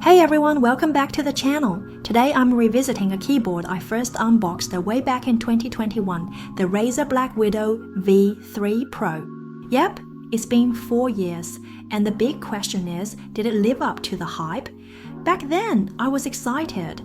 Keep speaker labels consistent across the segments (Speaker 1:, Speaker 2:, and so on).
Speaker 1: Hey everyone, welcome back to the channel. Today I'm revisiting a keyboard I first unboxed way back in 2021, the Razer BlackWidow V3 Pro. Yep, it's been 4 years, and the big question is, did it live up to the hype? Back then, I was excited.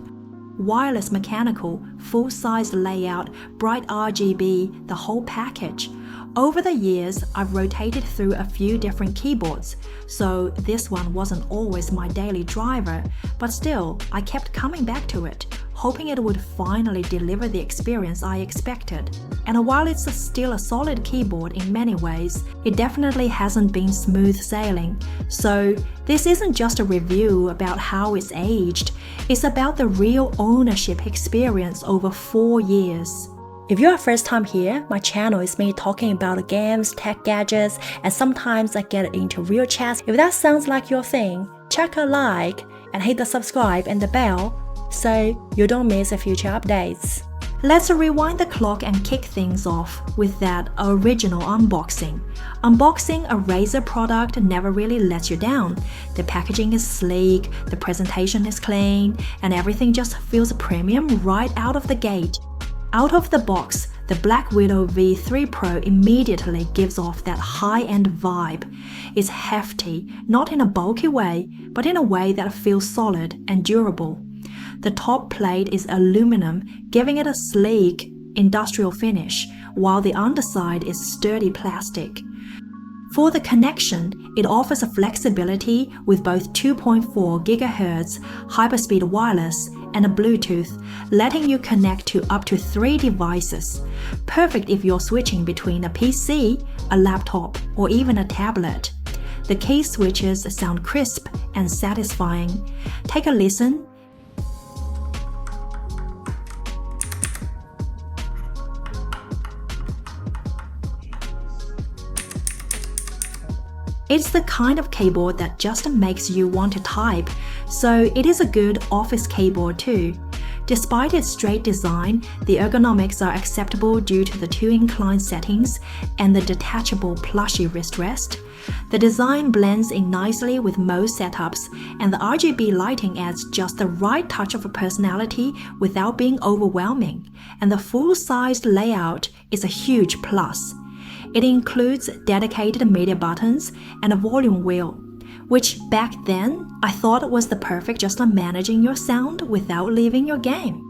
Speaker 1: Wireless mechanical, full-size layout, bright RGB, the whole package. Over the years, I've rotated through a few different keyboards, so this one wasn't always my daily driver, but still, I kept coming back to it, hoping it would finally deliver the experience I expected. And while it's still a solid keyboard in many ways, it definitely hasn't been smooth sailing. So this isn't just a review about how it's aged, it's about the real ownership experience over 4 years. If you're first time here, my channel is me talking about games, tech gadgets, and sometimes I get into real chats. If that sounds like your thing, check a like and hit the subscribe and the bell so you don't miss future updates. Let's rewind the clock and kick things off with that original unboxing. Unboxing a Razer product never really lets you down. The packaging is sleek, the presentation is clean, and everything just feels premium right out of the gate. Out of the box, the BlackWidow V3 Pro immediately gives off that high-end vibe. It's hefty, not in a bulky way, but in a way that feels solid and durable. The top plate is aluminum, giving it a sleek, industrial finish, while the underside is sturdy plastic. For the connection, it offers a flexibility with both 2.4 GHz hyperspeed wireless and a Bluetooth, letting you connect to up to 3 devices. Perfect if you're switching between a PC, a laptop, or even a tablet. The key switches sound crisp and satisfying. Take a listen. It's the kind of keyboard that just makes you want to type, so it is a good office keyboard too. Despite its straight design, the ergonomics are acceptable due to the 2 incline settings and the detachable plushy wrist rest. The design blends in nicely with most setups, and the RGB lighting adds just the right touch of a personality without being overwhelming, and the full-sized layout is a huge plus. It includes dedicated media buttons and a volume wheel, which back then I thought was the perfect just on managing your sound without leaving your game.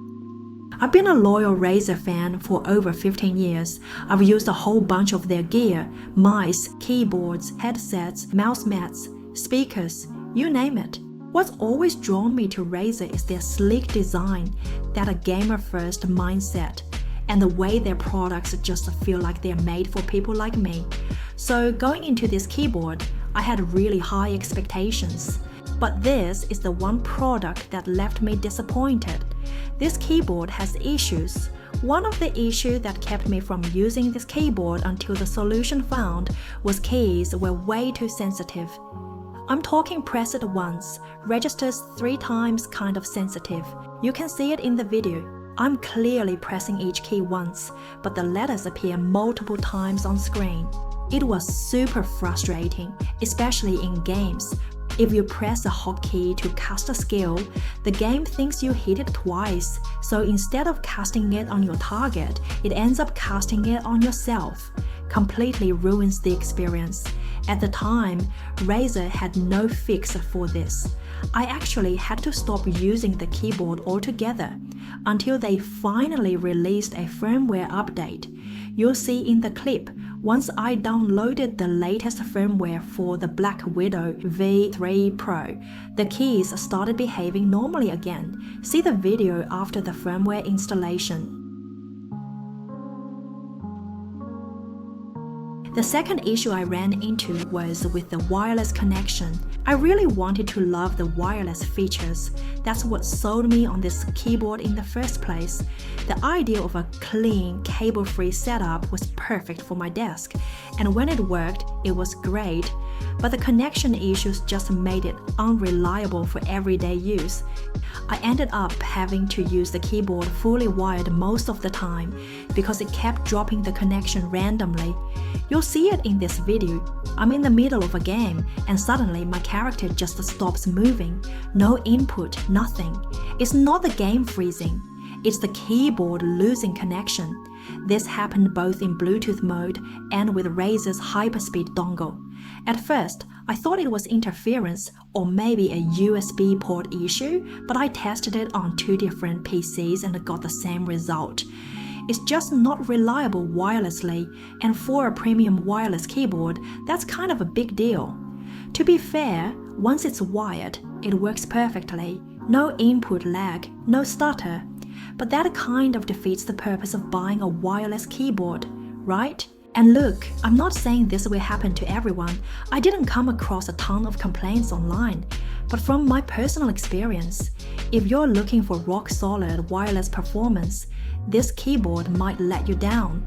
Speaker 1: I've been a loyal Razer fan for over 15 years. I've used a whole bunch of their gear, mice, keyboards, headsets, mouse mats, speakers, you name it. What's always drawn me to Razer is their sleek design, that a gamer-first mindset, and the way their products just feel like they're made for people like me. So going into this keyboard, I had really high expectations. But this is the one product that left me disappointed. This keyboard has issues. One of the issues that kept me from using this keyboard until the solution found was keys were way too sensitive. I'm talking press it once, registers 3 times kind of sensitive. You can see it in the video. I'm clearly pressing each key once, but the letters appear multiple times on screen. It was super frustrating, especially in games. If you press a hotkey to cast a skill, the game thinks you hit it twice, so instead of casting it on your target, it ends up casting it on yourself. Completely ruins the experience. At the time, Razer had no fix for this. I actually had to stop using the keyboard altogether until they finally released a firmware update. You'll see in the clip, once I downloaded the latest firmware for the BlackWidow V3 Pro, the keys started behaving normally again. See the video after the firmware installation. The second issue I ran into was with the wireless connection. I really wanted to love the wireless features. That's what sold me on this keyboard in the first place. The idea of a clean, cable-free setup was perfect for my desk, and when it worked, it was great. But the connection issues just made it unreliable for everyday use. I ended up having to use the keyboard fully wired most of the time because it kept dropping the connection randomly. You'll see it in this video. I'm in the middle of a game and suddenly my camera character just stops moving. No input, nothing. It's not the game freezing. It's the keyboard losing connection. This happened both in Bluetooth mode and with Razer's hyperspeed dongle. At first, I thought it was interference or maybe a USB port issue, but I tested it on 2 different PCs and got the same result. It's just not reliable wirelessly, and for a premium wireless keyboard, that's kind of a big deal. To be fair, once it's wired, it works perfectly. No input lag, no stutter. But that kind of defeats the purpose of buying a wireless keyboard, right? And look, I'm not saying this will happen to everyone. I didn't come across a ton of complaints online. But from my personal experience, if you're looking for rock-solid wireless performance, this keyboard might let you down.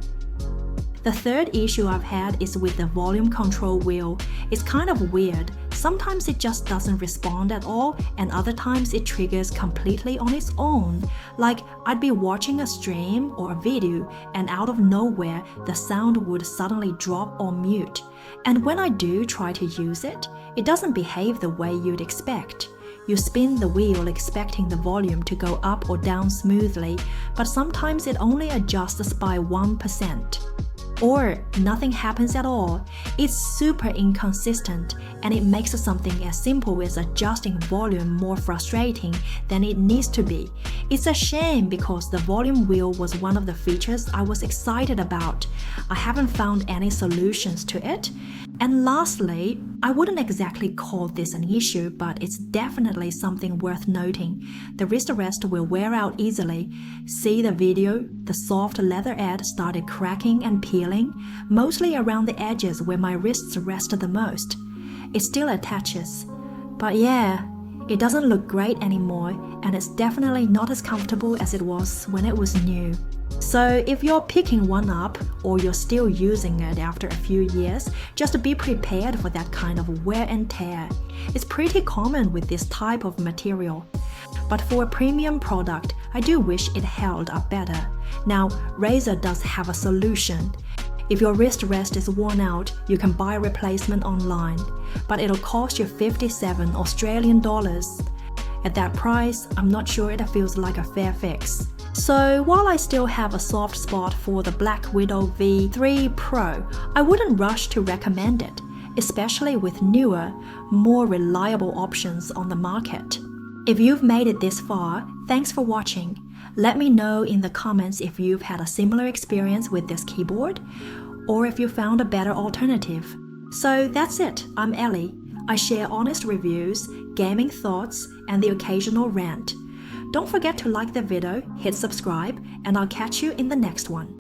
Speaker 1: The third issue I've had is with the volume control wheel. It's kind of weird. Sometimes it just doesn't respond at all, and other times it triggers completely on its own. Like I'd be watching a stream or a video, and out of nowhere, the sound would suddenly drop or mute. And when I do try to use it, it doesn't behave the way you'd expect. You spin the wheel expecting the volume to go up or down smoothly, but sometimes it only adjusts by 1%. Or nothing happens at all. It's super inconsistent, and it makes something as simple as adjusting volume more frustrating than it needs to be. It's a shame because the volume wheel was one of the features I was excited about. I haven't found any solutions to it. And lastly, I wouldn't exactly call this an issue, but it's definitely something worth noting. The wrist rest will wear out easily. See the video? The soft leather edge started cracking and peeling, mostly around the edges where my wrists rest the most. It still attaches. But yeah, it doesn't look great anymore, and it's definitely not as comfortable as it was when it was new. So if you're picking one up or you're still using it after a few years, just be prepared for that kind of wear and tear. It's pretty common with this type of material. But for a premium product, I do wish it held up better. Now, Razer does have a solution. If your wrist rest is worn out, you can buy a replacement online, but it'll cost you 57 Australian dollars. At that price, I'm not sure it feels like a fair fix. So while I still have a soft spot for the BlackWidow V3 Pro, I wouldn't rush to recommend it, especially with newer, more reliable options on the market. If you've made it this far, thanks for watching. Let me know in the comments if you've had a similar experience with this keyboard, or if you found a better alternative. So that's it, I'm Ellie. I share honest reviews, gaming thoughts, and the occasional rant. Don't forget to like the video, hit subscribe, and I'll catch you in the next one.